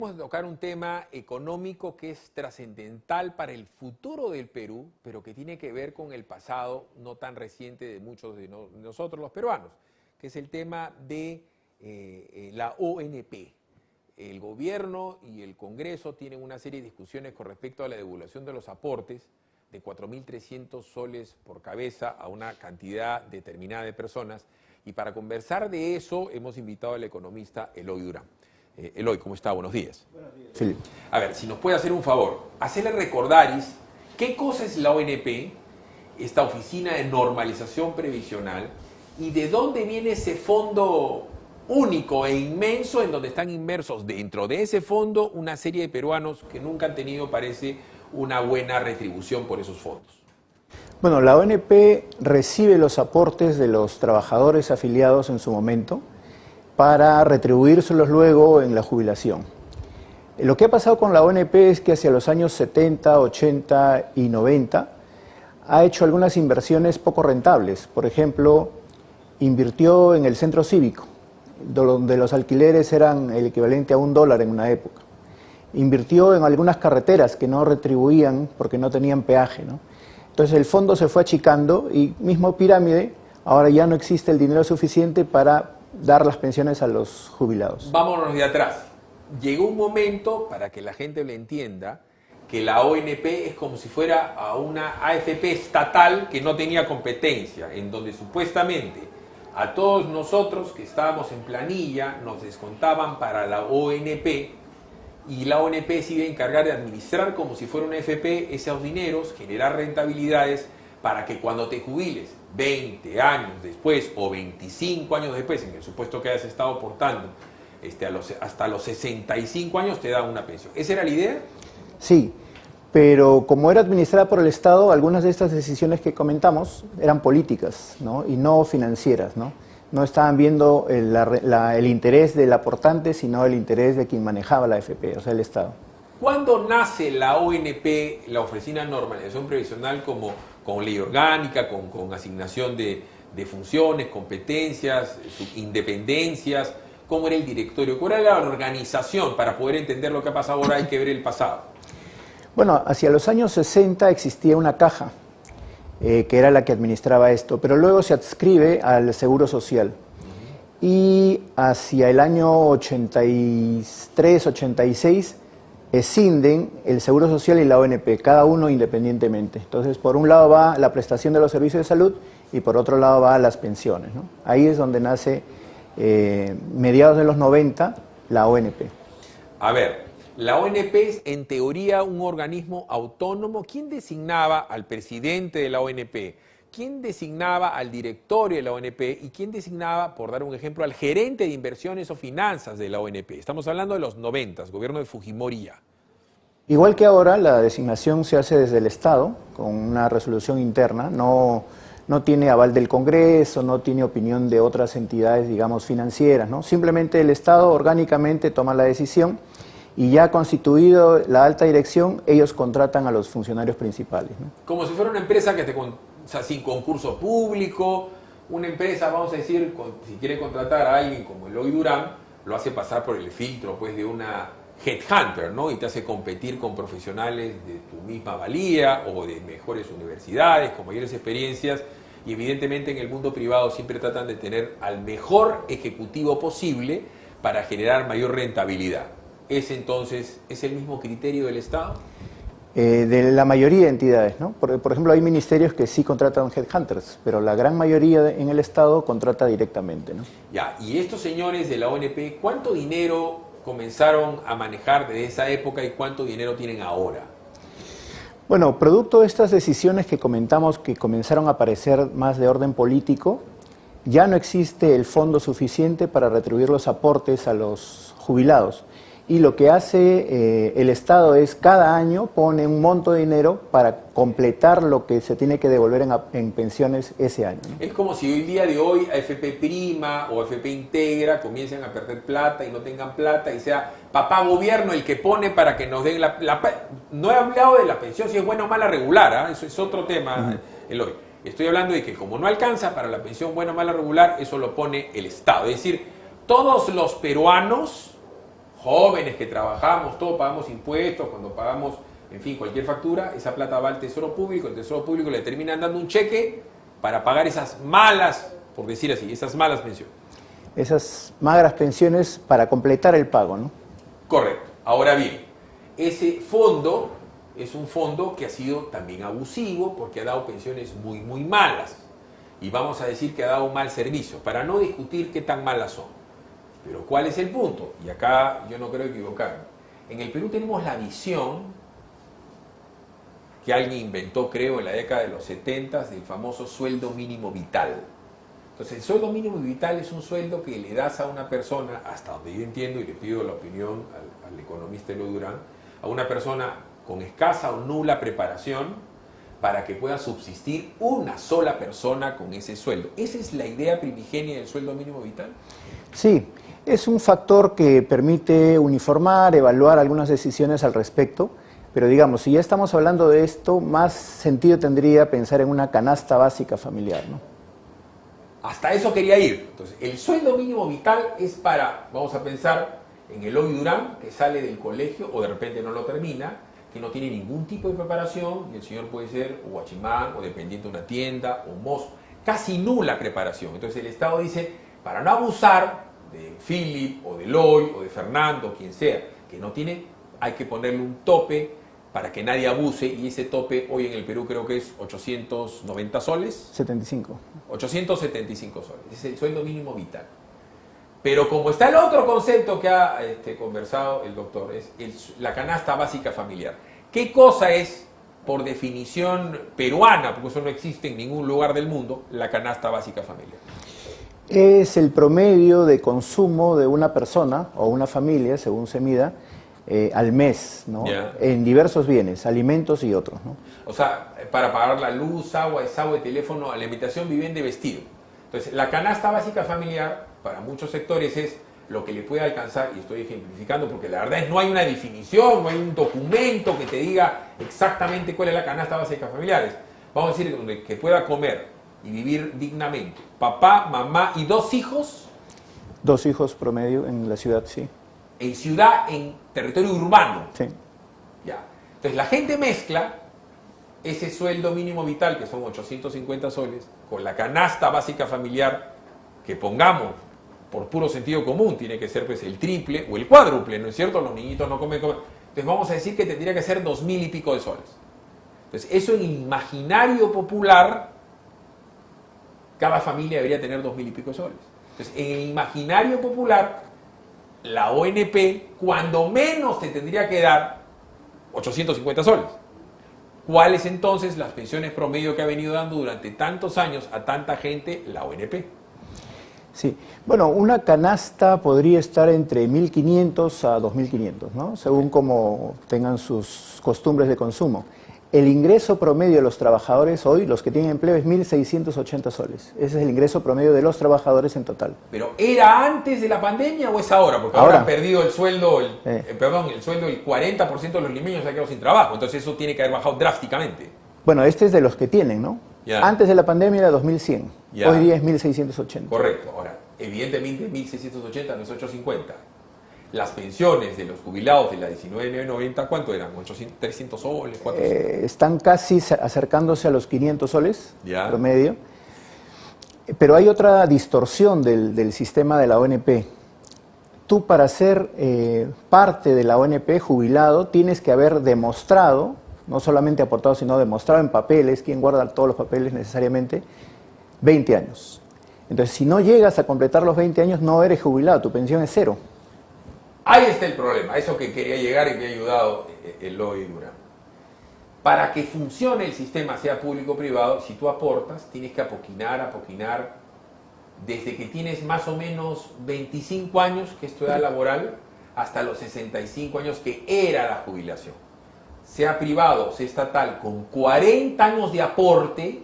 Vamos a tocar un tema económico que es trascendental para el futuro del Perú, pero que tiene que ver con el pasado no tan reciente de muchos de nosotros los peruanos, que es el tema de la ONP. El gobierno y el Congreso tienen una serie de discusiones con respecto a la devolución de los aportes de 4.300 soles por cabeza a una cantidad determinada de personas. Y para conversar de eso hemos invitado al economista Eloy Durán. Eloy, ¿cómo está? Buenos días. Buenos días, Felipe. A ver, si nos puede hacer un favor, hacerle recordaris qué cosa es la ONP, esta Oficina de Normalización Previsional, y de dónde viene ese fondo único e inmenso en donde están inmersos dentro de ese fondo una serie de peruanos que nunca han tenido, parece, una buena retribución por esos fondos. Bueno, la ONP recibe los aportes de los trabajadores afiliados en su momento para retribuírselos luego en la jubilación. Lo que ha pasado con la ONP es que hacia los años 70, 80 y 90 ha hecho algunas inversiones poco rentables. Por ejemplo, invirtió en el centro cívico, donde los alquileres eran el equivalente a $1 en una época. Invirtió en algunas carreteras que no retribuían porque no tenían peaje, ¿no? Entonces el fondo se fue achicando y mismo pirámide, ahora ya no existe el dinero suficiente para dar las pensiones a los jubilados. Vámonos de atrás. Llegó un momento, para que la gente lo entienda, que la ONP es como si fuera a una AFP estatal que no tenía competencia, en donde supuestamente a todos nosotros que estábamos en planilla nos descontaban para la ONP y la ONP se iba a encargar de administrar como si fuera una AFP esos dineros, generar rentabilidades para que cuando te jubiles 20 años después o 25 años después, en el supuesto que hayas estado aportando hasta los 65 años te dan una pensión. ¿Esa era la idea? Sí, pero como era administrada por el Estado, algunas de estas decisiones que comentamos eran políticas, ¿no? Y no financieras, ¿no? No estaban viendo el interés del aportante, sino el interés de quien manejaba la AFP, o sea, el Estado. ¿Cuándo nace la ONP, la Oficina de Normalización Previsional, con ley orgánica, con asignación de funciones, competencias, independencias? ¿Cómo era el directorio? ¿Cuál era la organización? Para poder entender lo que ha pasado ahora hay que ver el pasado. Bueno, hacia los años 60 existía una caja que era la que administraba esto, pero luego se adscribe al Seguro Social. Y hacia el año 83, 86, escinden el Seguro Social y la ONP, cada uno independientemente. Entonces, por un lado va la prestación de los servicios de salud y por otro lado va las pensiones, ¿no? Ahí es donde nace, mediados de los 90, la ONP. A ver, la ONP es en teoría un organismo autónomo. ¿Quién designaba al presidente de la ONP? ¿Quién designaba al directorio de la ONP? ¿Y quién designaba, por dar un ejemplo, al gerente de inversiones o finanzas de la ONP? Estamos hablando de los 90, gobierno de Fujimori ya. Igual que ahora, la designación se hace desde el Estado, con una resolución interna, no tiene aval del Congreso, no tiene opinión de otras entidades, digamos, financieras, ¿no? Simplemente el Estado orgánicamente toma la decisión y ya constituido la alta dirección, ellos contratan a los funcionarios principales, ¿no? Como si fuera una empresa que sin concurso público, una empresa, vamos a decir, si quiere contratar a alguien como Eloy Durán, lo hace pasar por el filtro pues, de una headhunter, ¿no? Y te hace competir con profesionales de tu misma valía o de mejores universidades, con mayores experiencias, y evidentemente en el mundo privado siempre tratan de tener al mejor ejecutivo posible para generar mayor rentabilidad. ¿Ese entonces es el mismo criterio del Estado? De la mayoría de entidades, ¿no? Por ejemplo, hay ministerios que sí contratan headhunters, pero la gran mayoría en el Estado contrata directamente, ¿no? Ya, y estos señores de la ONP, ¿cuánto dinero comenzaron a manejar desde esa época y cuánto dinero tienen ahora? Bueno, producto de estas decisiones que comentamos que comenzaron a aparecer más de orden político, ya no existe el fondo suficiente para retribuir los aportes a los jubilados. Y lo que hace el Estado es cada año pone un monto de dinero para completar lo que se tiene que devolver en pensiones ese año, ¿no? Es como si el día de hoy AFP Prima o AFP Integra comiencen a perder plata y no tengan plata y sea papá gobierno el que pone para que nos den No he hablado de la pensión, si es buena o mala regular, ¿eh? Eso es otro tema, Eloy. Estoy hablando de que como no alcanza para la pensión buena o mala regular, eso lo pone el Estado. Es decir, todos los peruanos jóvenes que trabajamos, todos pagamos impuestos, cuando pagamos, en fin, cualquier factura, esa plata va al Tesoro Público, el Tesoro Público le terminan dando un cheque para pagar esas malas, por decir así, esas malas pensiones. Esas magras pensiones para completar el pago, ¿no? Correcto. Ahora bien, ese fondo es un fondo que ha sido también abusivo porque ha dado pensiones muy, muy malas. Y vamos a decir que ha dado un mal servicio, para no discutir qué tan malas son. Pero ¿cuál es el punto? Y acá yo no creo equivocarme. En el Perú tenemos la visión que alguien inventó, creo, en la década de los 70 del famoso sueldo mínimo vital. Entonces, el sueldo mínimo vital es un sueldo que le das a una persona, hasta donde yo entiendo, y le pido la opinión al economista Eloy Durán, a una persona con escasa o nula preparación para que pueda subsistir una sola persona con ese sueldo. ¿Esa es la idea primigenia del sueldo mínimo vital? Sí, es un factor que permite uniformar, evaluar algunas decisiones al respecto, pero digamos, si ya estamos hablando de esto, más sentido tendría pensar en una canasta básica familiar, ¿no? Hasta eso quería ir. Entonces, el sueldo mínimo vital es para, vamos a pensar en Eloy Durán, que sale del colegio o de repente no lo termina, que no tiene ningún tipo de preparación, y el señor puede ser o guachimán, o dependiente de una tienda, o mozo, casi nula preparación. Entonces el Estado dice, para no abusar de Philip, o de Eloy, o de Fernando, quien sea, que no tiene, hay que ponerle un tope para que nadie abuse, y ese tope hoy en el Perú creo que es 890 soles. 75. 875 soles, es el sueldo mínimo vital. Pero como está el otro concepto que ha conversado el doctor, es la canasta básica familiar. ¿Qué cosa es, por definición peruana, porque eso no existe en ningún lugar del mundo, la canasta básica familiar? Es el promedio de consumo de una persona o una familia, según se mida, al mes, ¿no? Yeah. En diversos bienes, alimentos y otros, ¿no? O sea, para pagar la luz, agua, desagüe, teléfono, alimentación, vivienda y vestido. Entonces, la canasta básica familiar, para muchos sectores, es lo que le puede alcanzar, y estoy ejemplificando porque la verdad es no hay una definición, no hay un documento que te diga exactamente cuál es la canasta básica familiar. Vamos a decir que pueda comer y vivir dignamente papá, mamá y 2 hijos. 2 hijos promedio en la ciudad, sí. En ciudad, en territorio urbano. Sí. Ya. Entonces la gente mezcla ese sueldo mínimo vital, que son 850 soles, con la canasta básica familiar, que pongamos, por puro sentido común, tiene que ser pues el triple o el cuádruple, ¿no es cierto? Los niñitos no comen. Entonces vamos a decir que tendría que ser 2.000 y pico de soles. Entonces eso en el imaginario popular, cada familia debería tener 2.000 y pico de soles. Entonces en el imaginario popular, la ONP, cuando menos te tendría que dar 850 soles. ¿Cuáles entonces las pensiones promedio que ha venido dando durante tantos años a tanta gente la ONP? Sí, bueno, una canasta podría estar entre 1.500 a 2.500, ¿no? Según como tengan sus costumbres de consumo. El ingreso promedio de los trabajadores hoy, los que tienen empleo, es 1.680 soles. Ese es el ingreso promedio de los trabajadores en total. ¿Pero era antes de la pandemia o es ahora? Porque ahora han perdido el sueldo, el sueldo del 40% de los limeños se ha quedado sin trabajo. Entonces eso tiene que haber bajado drásticamente. Bueno, este es de los que tienen, ¿no? Ya. Antes de la pandemia era 2.100. Ya. Hoy día es 1.680. Correcto. Ahora, evidentemente 1.680 no es 850. Las pensiones de los jubilados de la 1990, ¿cuánto eran? ¿800, 300 soles? 400? Están casi acercándose a los 500 soles Ya. promedio. Pero hay otra distorsión del sistema de la ONP. Tú, para ser parte de la ONP, jubilado, tienes que haber demostrado, no solamente aportado, sino demostrado en papeles, quien guarda todos los papeles necesariamente, 20 años. Entonces, si no llegas a completar los 20 años, no eres jubilado, tu pensión es 0. Ahí está el problema, eso que quería llegar y me ha ayudado Eloy Durán. Para que funcione el sistema, sea público o privado, si tú aportas, tienes que apoquinar, desde que tienes más o menos 25 años, que es tu edad laboral, hasta los 65 años, que era la jubilación. Sea privado, sea estatal, con 40 años de aporte,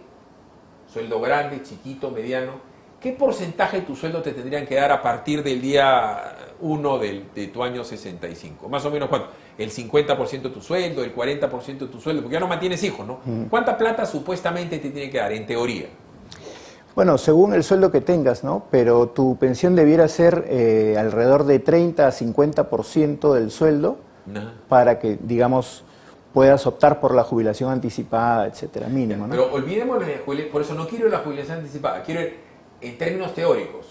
sueldo grande, chiquito, mediano, ¿qué porcentaje de tu sueldo te tendrían que dar a partir del día 1 de tu año 65? Más o menos, ¿cuánto? El 50% de tu sueldo, el 40% de tu sueldo, porque ya no mantienes hijos, ¿no? ¿Cuánta plata supuestamente te tienen que dar, en teoría? Bueno, según el sueldo que tengas, ¿no? Pero tu pensión debiera ser alrededor de 30 a 50% del sueldo No. para que, digamos, puedas optar por la jubilación anticipada, etcétera, mínimo, ¿no? Pero olvidemos la jubilación, por eso no quiero la jubilación anticipada, quiero ir en términos teóricos.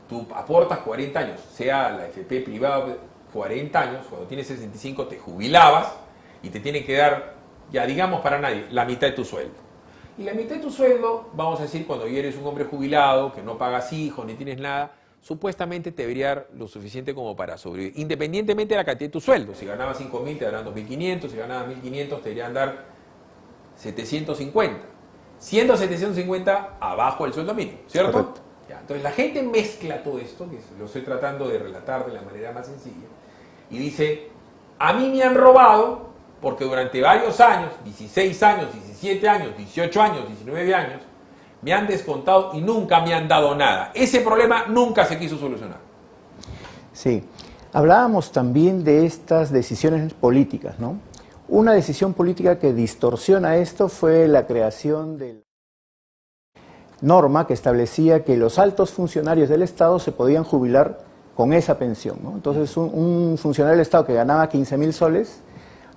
Tú aportas 40 años, sea la FP privada 40 años, cuando tienes 65 te jubilabas y te tienen que dar, ya digamos para nadie, la mitad de tu sueldo. Y la mitad de tu sueldo, vamos a decir, cuando ya eres un hombre jubilado, que no pagas hijos ni tienes nada, supuestamente te debería dar lo suficiente como para sobrevivir, independientemente de la cantidad de tu sueldo. Si ganabas 5.000 te darán 2.500, si ganabas 1.500 te deberían dar 750. Siendo 750 abajo del sueldo mínimo, ¿cierto? Correcto. Ya, entonces la gente mezcla todo esto, que lo estoy tratando de relatar de la manera más sencilla, y dice, a mí me han robado porque durante varios años, 16 años, 17 años, 18 años, 19 años, me han descontado y nunca me han dado nada. Ese problema nunca se quiso solucionar. Sí. Hablábamos también de estas decisiones políticas, ¿no? Una decisión política que distorsiona esto fue la creación de norma que establecía que los altos funcionarios del Estado se podían jubilar con esa pensión, ¿no? Entonces, un funcionario del Estado que ganaba 15.000 soles,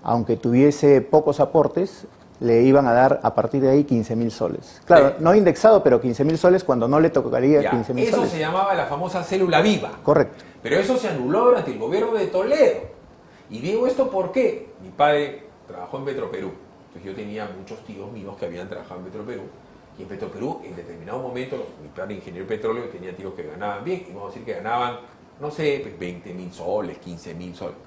aunque tuviese pocos aportes, le iban a dar a partir de ahí 15.000 soles. Claro, Sí. no indexado, pero 15.000 soles cuando no le tocaría Ya, 15.000 eso soles. se llamaba la famosa célula viva. Correcto. Pero eso se anuló durante el gobierno de Toledo. Y digo esto porque mi padre trabajó en Petroperú. Entonces yo tenía muchos tíos míos que habían trabajado en Petroperú. Y en Petroperú, en determinado momento, mi padre ingeniero petróleo tenía tíos que ganaban bien. Y vamos a decir que ganaban, no sé, pues 20.000 soles, 15.000 soles.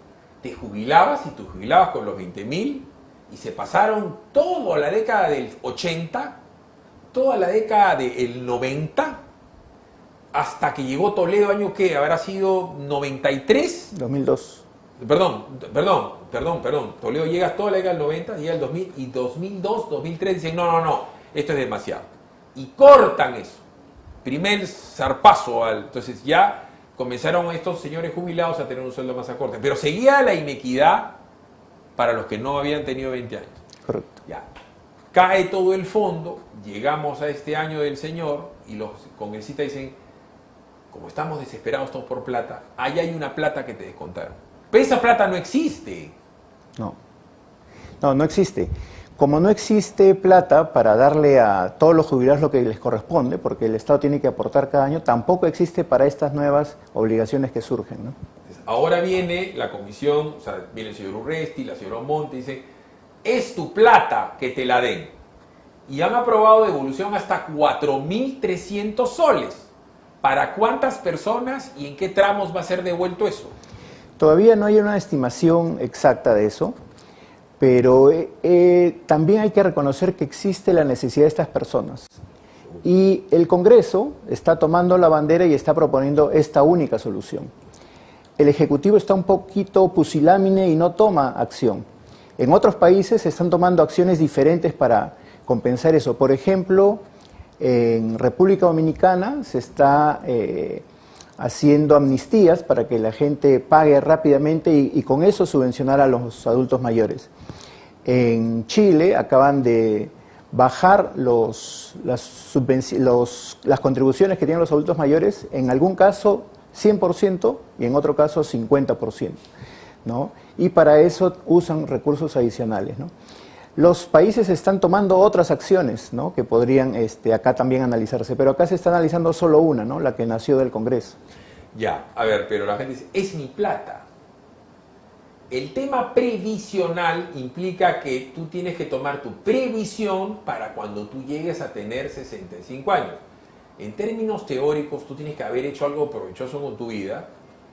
Te jubilabas y tú jubilabas con los 20.000 y se pasaron toda la década del 80, toda la década del 90, hasta que llegó Toledo, año que habrá sido 93. 2002. Perdón. Toledo llega toda la década del 90, llega el 2000 y 2002, 2003 dicen no, esto es demasiado. Y cortan eso. Primer zarpazo. Entonces ya comenzaron estos señores jubilados a tener un sueldo más acorde. Pero seguía la inequidad para los que no habían tenido 20 años. Correcto. Ya. Cae todo el fondo, llegamos a este año del señor y los congresistas dicen, como estamos desesperados todos por plata, ahí hay una plata que te descontaron. Pero esa plata no existe. No existe. Como no existe plata para darle a todos los jubilados lo que les corresponde, porque el Estado tiene que aportar cada año, tampoco existe para estas nuevas obligaciones que surgen, ¿no? Ahora viene la comisión, o sea, viene el señor Urresti, la señora Monte, dice, es tu plata que te la den. Y han aprobado devolución hasta 4.300 soles. ¿Para cuántas personas y en qué tramos va a ser devuelto eso? Todavía no hay una estimación exacta de eso, pero también hay que reconocer que existe la necesidad de estas personas. Y el Congreso está tomando la bandera y está proponiendo esta única solución. El Ejecutivo está un poquito pusilánime y no toma acción. En otros países se están tomando acciones diferentes para compensar eso. Por ejemplo, en República Dominicana se está haciendo amnistías para que la gente pague rápidamente y con eso subvencionar a los adultos mayores. En Chile acaban de bajar las contribuciones que tienen los adultos mayores, en algún caso 100% y en otro caso 50%, ¿no? Y para eso usan recursos adicionales, ¿no? Los países están tomando otras acciones, ¿no?, que podrían acá también analizarse, pero acá se está analizando solo una, ¿no?, la que nació del Congreso. Ya, a ver, pero la gente dice, es mi plata. El tema previsional implica que tú tienes que tomar tu previsión para cuando tú llegues a tener 65 años. En términos teóricos, tú tienes que haber hecho algo provechoso con tu vida,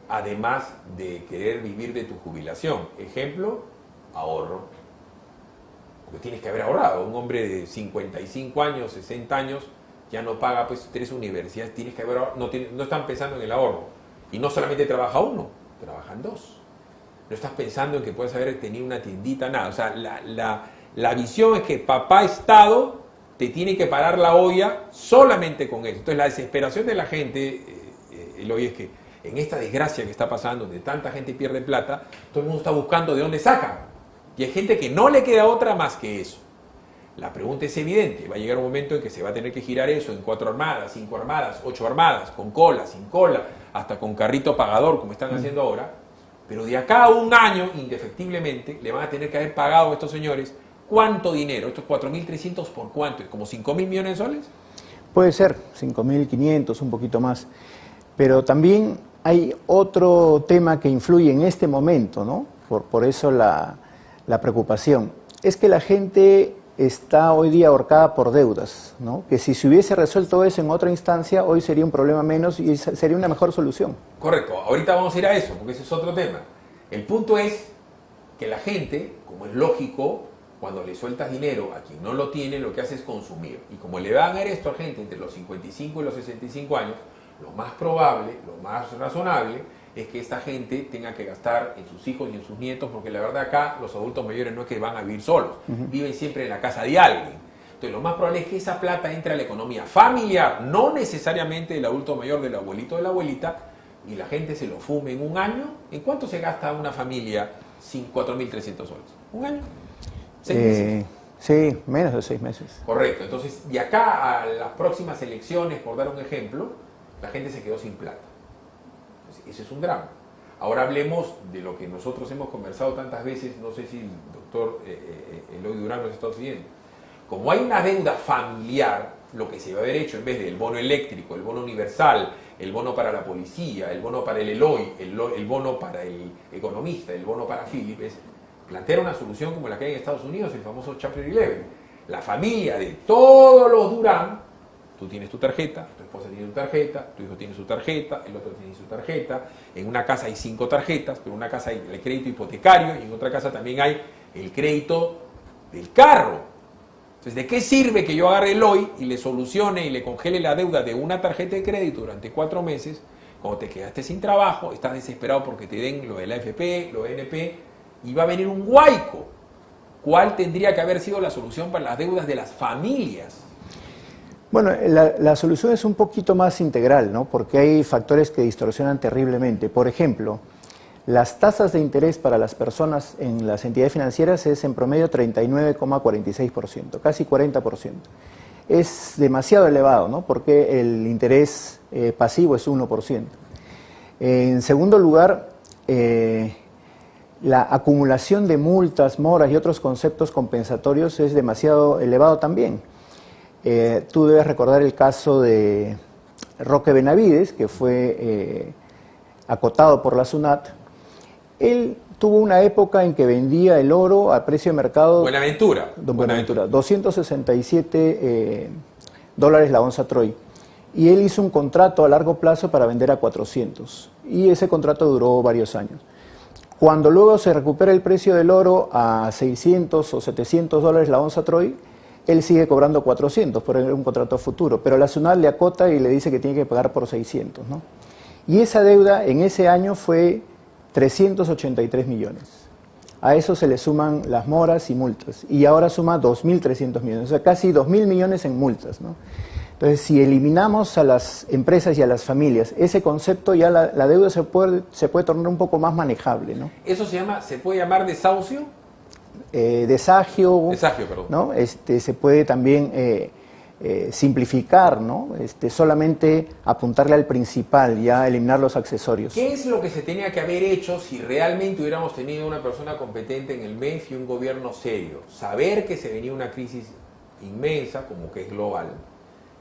además de querer vivir de tu jubilación. Ejemplo, ahorro. Porque tienes que haber ahorrado. Un hombre de 55 años, 60 años, ya no paga pues 3 universidades, tienes que haber ahorrado. No están pensando en el ahorro. Y no solamente trabaja uno, trabajan dos. No estás pensando en que puedes haber tenido una tiendita, nada. O sea, la visión es que papá Estado te tiene que parar la olla solamente con eso. Entonces la desesperación de la gente, Eloy, es que en esta desgracia que está pasando, donde tanta gente pierde plata, todo el mundo está buscando de dónde sacan. Y hay gente que no le queda otra más que eso. La pregunta es evidente, va a llegar un momento en que se va a tener que girar eso en 4 armadas, 5 armadas, 8 armadas, con cola, sin cola, hasta con carrito pagador, como están haciendo ahora, pero de acá a un año, indefectiblemente, le van a tener que haber pagado a estos señores, ¿cuánto dinero? ¿Estos 4.300 por cuánto? ¿Como 5.000 millones de soles? Puede ser, 5.500, un poquito más. Pero también hay otro tema que influye en este momento, ¿no? Por eso la preocupación. Es que la gente está hoy día ahorcada por deudas, ¿no? Que si se hubiese resuelto eso en otra instancia, hoy sería un problema menos y sería una mejor solución. Correcto, ahorita vamos a ir a eso, porque ese es otro tema. El punto es que la gente, como es lógico, cuando le sueltas dinero a quien no lo tiene, lo que hace es consumir. Y como le van a dar esto a gente entre los 55 y los 65 años, lo más probable, lo más razonable, es que esta gente tenga que gastar en sus hijos y en sus nietos, porque la verdad acá los adultos mayores no es que van a vivir solos, viven siempre en la casa de alguien. Entonces lo más probable es que esa plata entre a la economía familiar, no necesariamente del adulto mayor, del abuelito o de la abuelita, y la gente se lo fume en un año. ¿En cuánto se gasta una familia sin 4.300 soles? ¿Un año? 6 meses. Sí, menos de 6 meses. Correcto, entonces de acá a las próximas elecciones, por dar un ejemplo, la gente se quedó sin plata. Entonces, ese es un drama. Ahora hablemos de lo que nosotros hemos conversado tantas veces, no sé si el doctor Eloy Durán nos está siguiendo. Como hay una deuda familiar, lo que se va a haber hecho en vez del bono eléctrico, el bono universal, el bono para la policía, el bono para el Eloy, el bono para el economista, el bono para Philip, es plantear una solución como la que hay en Estados Unidos, el famoso Chapter 11. La familia de todos los Durán, tú tienes tu tarjeta, tu esposa tiene tu tarjeta, tu hijo tiene su tarjeta, el otro tiene su tarjeta. En una casa hay 5 tarjetas, pero en una casa hay el crédito hipotecario y en otra casa también hay el crédito del carro. Entonces, ¿de qué sirve que yo agarre el hoy y le solucione y le congele la deuda de una tarjeta de crédito durante 4 meses? Cuando te quedaste sin trabajo, estás desesperado porque te den lo de la AFP, lo de NP, y va a venir un huaico. ¿Cuál tendría que haber sido la solución para las deudas de las familias? Bueno, la solución es un poquito más integral, ¿no? Porque hay factores que distorsionan terriblemente. Por ejemplo, las tasas de interés para las personas en las entidades financieras es en promedio 39,46%, casi 40%. Es demasiado elevado, ¿no? Porque el interés pasivo es 1%. En segundo lugar, la acumulación de multas, moras y otros conceptos compensatorios es demasiado elevado también. Tú debes recordar el caso de Roque Benavides, que fue acotado por la SUNAT. Él tuvo una época en que vendía el oro a precio de mercado... Buenaventura. Buenaventura. 267 dólares la onza Troy. Y él hizo un contrato a largo plazo para vender a 400. Y ese contrato duró varios años. Cuando luego se recupera el precio del oro a 600 o 700 dólares la onza Troy, él sigue cobrando 400 por un contrato futuro, pero la SUNAT le acota y le dice que tiene que pagar por 600, ¿no? Y esa deuda en ese año fue 383 millones. A eso se le suman las moras y multas, y ahora suma 2.300 millones, o sea, casi 2.000 millones en multas, ¿no? Entonces, si eliminamos a las empresas y a las familias ese concepto, ya la deuda se puede tornar un poco más manejable, ¿no? ¿Eso se puede llamar desahucio? Desagio, perdón. ¿no? Se puede también simplificar, ¿no? Solamente apuntarle al principal, ya eliminar los accesorios. ¿Qué es lo que se tenía que haber hecho si realmente hubiéramos tenido una persona competente en el MEF y un gobierno serio? Saber que se venía una crisis inmensa, como que es global,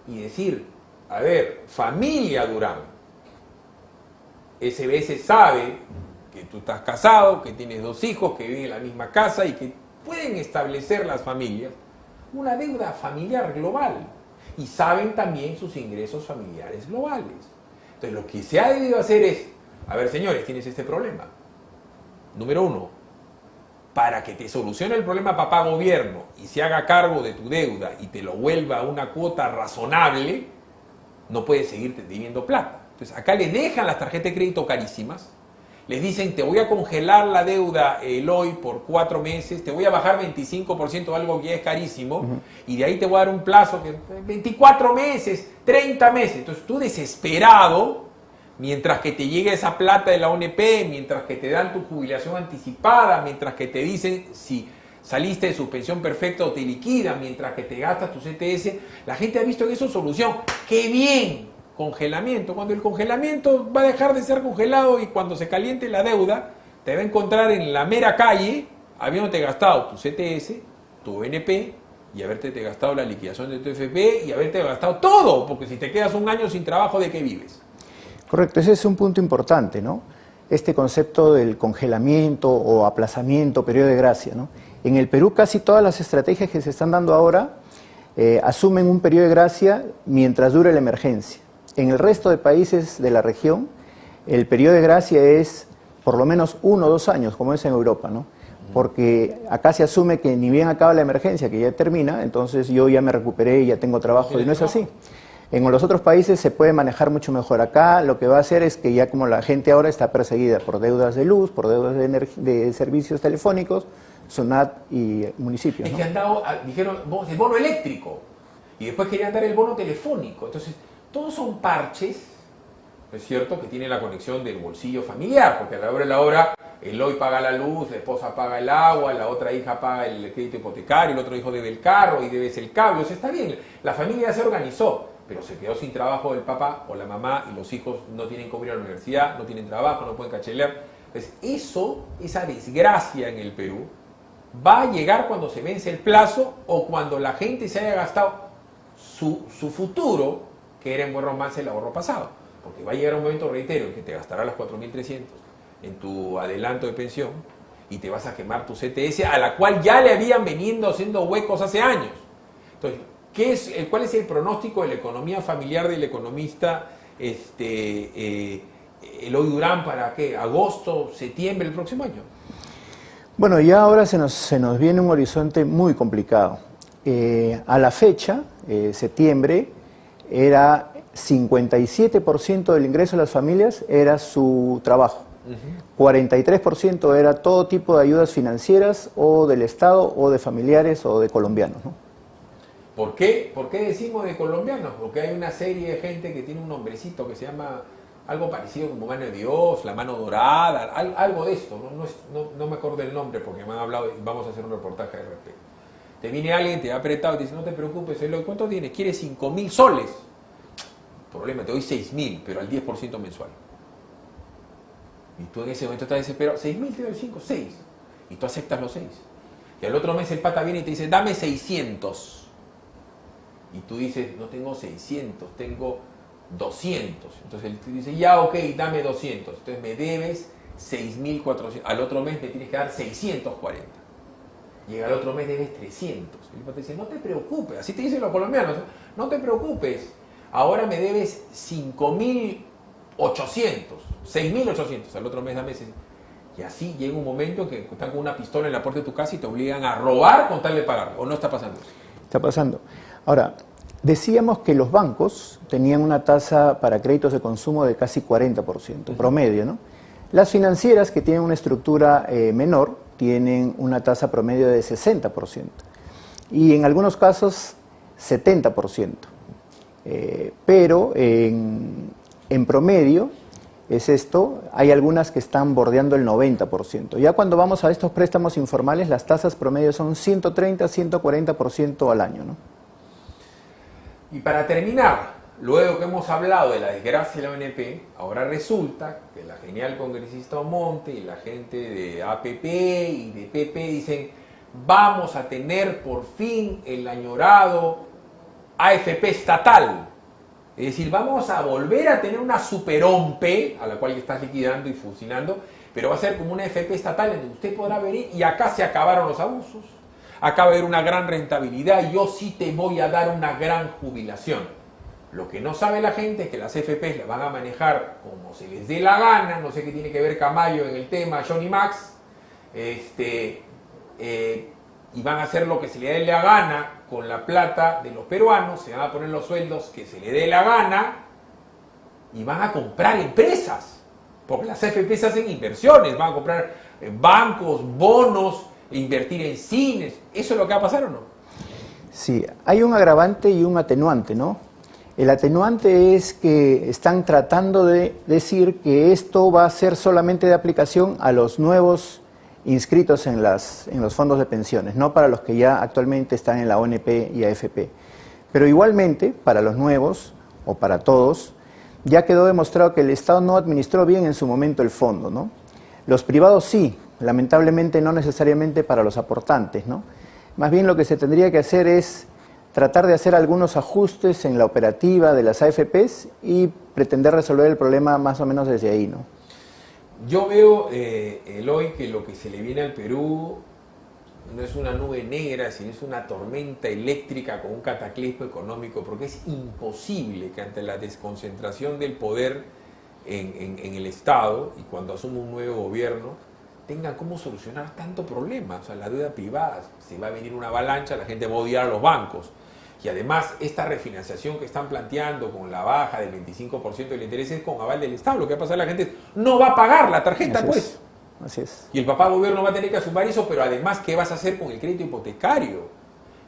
y decir, a ver, familia Durán, SBS sabe que tú estás casado, que tienes 2 hijos, que viven en la misma casa y que pueden establecer las familias una deuda familiar global y saben también sus ingresos familiares globales. Entonces lo que se ha debido hacer es, a ver señores, tienes este problema. Número 1, para que te solucione el problema papá gobierno y se haga cargo de tu deuda y te lo vuelva a una cuota razonable, no puedes seguirte debiendo plata. Entonces acá le dejan las tarjetas de crédito carísimas, les dicen te voy a congelar la deuda Eloy por 4 meses, te voy a bajar 25% de algo que ya es carísimo, y de ahí te voy a dar un plazo que 24 meses, 30 meses. Entonces tú desesperado, mientras que te llega esa plata de la ONP, mientras que te dan tu jubilación anticipada, mientras que te dicen si saliste de suspensión perfecta o te liquidan mientras que te gastas tu CTS, la gente ha visto en eso solución. ¡Qué bien! Congelamiento. Cuando el congelamiento va a dejar de ser congelado y cuando se caliente la deuda, te va a encontrar en la mera calle, habiéndote gastado tu CTS, tu BNP, y haberte gastado la liquidación de tu FP, y haberte gastado todo, porque si te quedas un año sin trabajo, ¿de qué vives? Correcto, ese es un punto importante, ¿no? Este concepto del congelamiento o aplazamiento, periodo de gracia, ¿no? En el Perú casi todas las estrategias que se están dando ahora asumen un periodo de gracia mientras dure la emergencia. En el resto de países de la región, el periodo de gracia es por lo menos 1 o 2 años, como es en Europa, ¿no? Porque acá se asume que ni bien acaba la emergencia, que ya termina, entonces yo ya me recuperé y ya tengo trabajo, y no es así. En los otros países se puede manejar mucho mejor. Acá lo que va a hacer es que ya como la gente ahora está perseguida por deudas de luz, por deudas de servicios telefónicos, SUNAT y municipios, Es ¿no? que han dado, dijeron, el bono eléctrico, y después querían dar el bono telefónico. Entonces, todos son parches, ¿no es cierto?, que tienen la conexión del bolsillo familiar, porque a la hora de la hora, el hoy paga la luz, la esposa paga el agua, la otra hija paga el crédito hipotecario, el otro hijo debe el carro y debes el cable. O sea, está bien, la familia ya se organizó, pero se quedó sin trabajo el papá o la mamá y los hijos no tienen cómo ir a la universidad, no tienen trabajo, no pueden cachelear. Entonces, esa desgracia en el Perú, va a llegar cuando se vence el plazo o cuando la gente se haya gastado su futuro, que era en buen romance el ahorro pasado. Porque va a llegar un momento, reitero, en que te gastarás los 4.300 en tu adelanto de pensión y te vas a quemar tu CTS, a la cual ya le habían venido haciendo huecos hace años. Entonces, ¿cuál es el pronóstico de la economía familiar del economista Eloy Durán para qué? ¿Agosto, septiembre del próximo año? Bueno, ya ahora se nos viene un horizonte muy complicado. A la fecha, septiembre, era 57% del ingreso de las familias era su trabajo. 43% era todo tipo de ayudas financieras o del Estado o de familiares o de colombianos, ¿no? ¿Por qué? ¿Por qué decimos de colombianos? Porque hay una serie de gente que tiene un nombrecito que se llama algo parecido como Mano de Dios, la Mano Dorada, algo de esto, no me acuerdo el nombre porque me han hablado y vamos a hacer un reportaje al respecto. Te viene alguien, te ha apretado y te dice, no te preocupes, Eloy, ¿cuánto tienes? ¿Quieres 5.000 soles? Problema, te doy 6.000, pero al 10% mensual. Y tú en ese momento estás desesperado, 6.000 te doy 5, 6. Y tú aceptas los 6. Y al otro mes el pata viene y te dice, dame 600. Y tú dices, no tengo 600, tengo 200. Entonces él te dice, ya, ok, dame 200. Entonces me debes 6.400. Al otro mes me tienes que dar 640. Llega al otro mes, debes 300. Y el pata dice, no te preocupes. Así te dicen los colombianos, no te preocupes. Ahora me debes 5.800, 6.800. Al otro mes dame 600. Y así llega un momento que están con una pistola en la puerta de tu casa y te obligan a robar con tal de pagar. ¿O no está pasando eso? Está pasando. Ahora, decíamos que los bancos tenían una tasa para créditos de consumo de casi 40%, promedio, ¿no? Las financieras, que tienen una estructura menor, tienen una tasa promedio de 60%. Y en algunos casos, 70%. Pero en promedio, es esto, hay algunas que están bordeando el 90%. Ya cuando vamos a estos préstamos informales, las tasas promedio son 130, 140% al año, ¿no? Y para terminar, luego que hemos hablado de la desgracia de la ONP, ahora resulta que la genial congresista Omonte y la gente de APP y de PP dicen, vamos a tener por fin el añorado AFP estatal. Es decir, vamos a volver a tener una superompe, a la cual ya estás liquidando y fusilando, pero va a ser como una AFP estatal en donde usted podrá venir y acá se acabaron los abusos. Acá va a haber una gran rentabilidad y yo sí te voy a dar una gran jubilación. Lo que no sabe la gente es que las FPs las van a manejar como se les dé la gana, no sé qué tiene que ver Camayo en el tema, Johnny Max, y van a hacer lo que se le dé la gana con la plata de los peruanos, se van a poner los sueldos que se le dé la gana y van a comprar empresas, porque las FPs hacen inversiones, van a comprar bancos, bonos, invertir en cines. ¿Eso es lo que va a pasar o no? Sí, hay un agravante y un atenuante, ¿no? El atenuante es que están tratando de decir que esto va a ser solamente de aplicación a los nuevos inscritos en los fondos de pensiones, no para los que ya actualmente están en la ONP y AFP. Pero igualmente, para los nuevos, o para todos, ya quedó demostrado que el Estado no administró bien en su momento el fondo, ¿no? Los privados sí, lamentablemente no necesariamente para los aportantes, ¿no? Más bien lo que se tendría que hacer es tratar de hacer algunos ajustes en la operativa de las AFPs y pretender resolver el problema más o menos desde ahí, ¿no? Yo veo, Eloy, que lo que se le viene al Perú no es una nube negra, sino es una tormenta eléctrica con un cataclismo económico, porque es imposible que ante la desconcentración del poder en el Estado y cuando asume un nuevo gobierno, tengan cómo solucionar tanto problema. O sea, la deuda privada, si va a venir una avalancha, la gente va a odiar a los bancos. Y además, esta refinanciación que están planteando con la baja del 25% del interés es con aval del Estado. Lo que va a pasar, la gente no va a pagar la tarjeta, Así pues. es. Así es. Y el papá gobierno va a tener que asumir eso, pero además, ¿qué vas a hacer con el crédito hipotecario?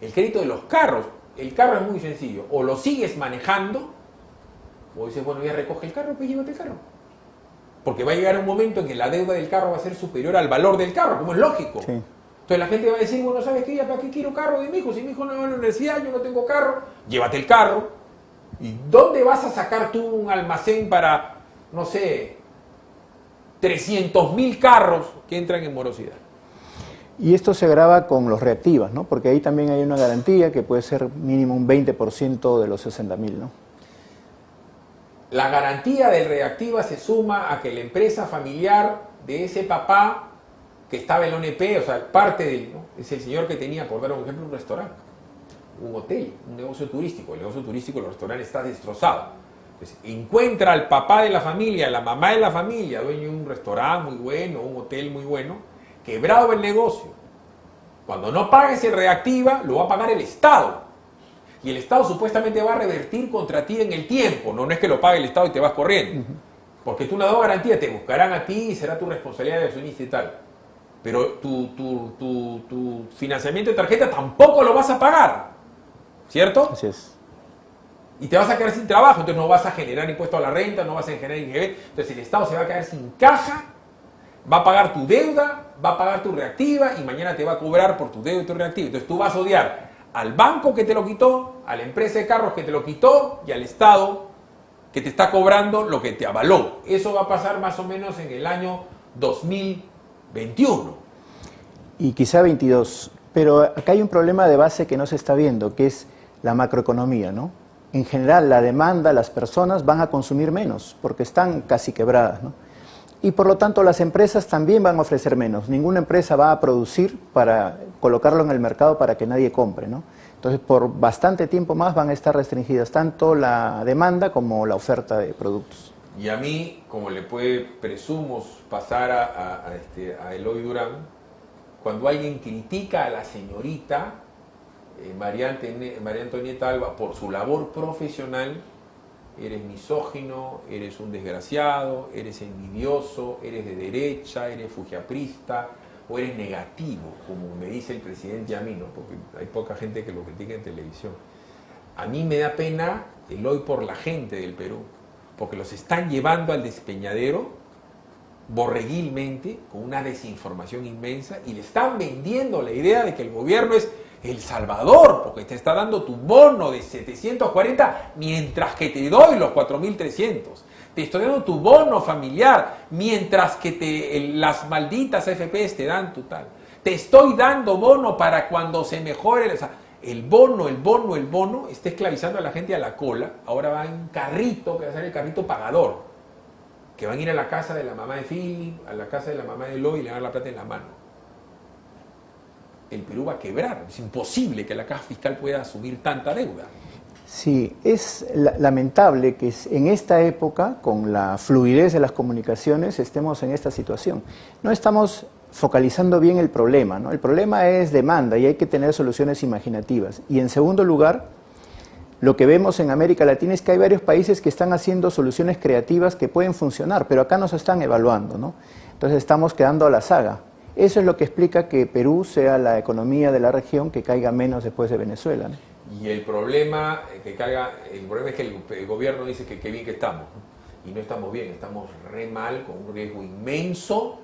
El crédito de los carros. El carro es muy sencillo. O lo sigues manejando, o dices, bueno, ya recoge el carro, pues llévate el carro. Porque va a llegar un momento en que la deuda del carro va a ser superior al valor del carro, como es lógico. Sí. Entonces la gente va a decir, bueno, ¿sabes qué? ¿Para qué quiero carro de mi hijo? Si mi hijo no va a la universidad, yo no tengo carro, llévate el carro. ¿Y dónde vas a sacar tú un almacén para, no sé, 300.000 carros que entran en morosidad? Y esto se agrava con los reactivas, ¿no? Porque ahí también hay una garantía que puede ser mínimo un 20% de los 60.000, ¿no? La garantía del reactiva se suma a que la empresa familiar de ese papá que estaba en la ONP, o sea, parte del, ¿no? Es el señor que tenía, por dar un ejemplo, un restaurante, un hotel, un negocio turístico. El negocio turístico, el restaurante está destrozado. Entonces, encuentra al papá de la familia, la mamá de la familia, dueño de un restaurante muy bueno, un hotel muy bueno, quebrado el negocio. Cuando no pagues el reactiva, lo va a pagar el Estado. Y el Estado supuestamente va a revertir contra ti en el tiempo. No es que lo pague el Estado y te vas corriendo. Porque tú no das garantía, te buscarán a ti y será tu responsabilidad de accionista y tal. Pero tu financiamiento de tarjeta tampoco lo vas a pagar. ¿Cierto? Así es. Y te vas a quedar sin trabajo, entonces no vas a generar impuesto a la renta, no vas a generar IGB. Entonces el Estado se va a quedar sin caja, va a pagar tu deuda, va a pagar tu reactiva y mañana te va a cobrar por tu deuda y tu reactiva. Entonces tú vas a odiar al banco que te lo quitó, a la empresa de carros que te lo quitó y al Estado que te está cobrando lo que te avaló. Eso va a pasar más o menos en el año 2021. Y quizá 22. Pero acá hay un problema de base que no se está viendo, que es la macroeconomía, ¿no? En general, la demanda, las personas van a consumir menos, porque están casi quebradas, ¿no? Y por lo tanto, las empresas también van a ofrecer menos. Ninguna empresa va a producir para colocarlo en el mercado para que nadie compre, ¿no? Entonces, por bastante tiempo más van a estar restringidas tanto la demanda como la oferta de productos. Y a mí, como le puede, presumo, pasar a Eloy Durán, cuando alguien critica a la señorita María Antonieta Alba por su labor profesional, eres misógino, eres un desgraciado, eres envidioso, eres de derecha, eres fujiaprista o eres negativo, como me dice el presidente a mí, ¿no? Porque hay poca gente que lo critica en televisión. A mí me da pena, Eloy, por la gente del Perú, porque los están llevando al despeñadero borreguilmente, con una desinformación inmensa, y le están vendiendo la idea de que el gobierno es El Salvador, porque te está dando tu bono de 740, mientras que te doy los 4.300. Te estoy dando tu bono familiar, mientras que las malditas AFPs te dan tu tal. Te estoy dando bono para cuando se mejore. O sea, el bono está esclavizando a la gente a la cola. Ahora va en un carrito, que va a ser el carrito pagador, que van a ir a la casa de la mamá de Philip, a la casa de la mamá de Eloy y le van a dar la plata en la mano. El Perú va a quebrar. Es imposible que la caja fiscal pueda asumir tanta deuda. Sí, es lamentable que en esta época, con la fluidez de las comunicaciones, estemos en esta situación. No estamos focalizando bien el problema, ¿no? El problema es demanda y hay que tener soluciones imaginativas. Y en segundo lugar, lo que vemos en América Latina es que hay varios países que están haciendo soluciones creativas que pueden funcionar, pero acá nos están evaluando, ¿no? Entonces estamos quedando a la saga. Eso es lo que explica que Perú sea la economía de la región que caiga menos después de Venezuela, ¿no? Y el problema es que el gobierno dice que qué bien que estamos, ¿no? Y no estamos bien, estamos re mal, con un riesgo inmenso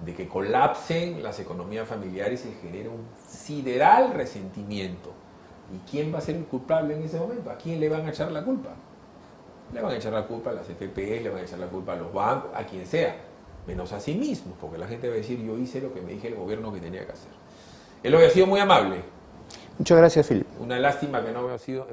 de que colapsen las economías familiares y se genere un sideral resentimiento. ¿Y quién va a ser el culpable en ese momento? ¿A quién le van a echar la culpa? Le van a echar la culpa a las FP, le van a echar la culpa a los bancos, a quien sea, menos a sí mismos, porque la gente va a decir, yo hice lo que me dije el gobierno que tenía que hacer. Él hoy ha sido muy amable. Muchas gracias, Philip. Una lástima que no hemos sido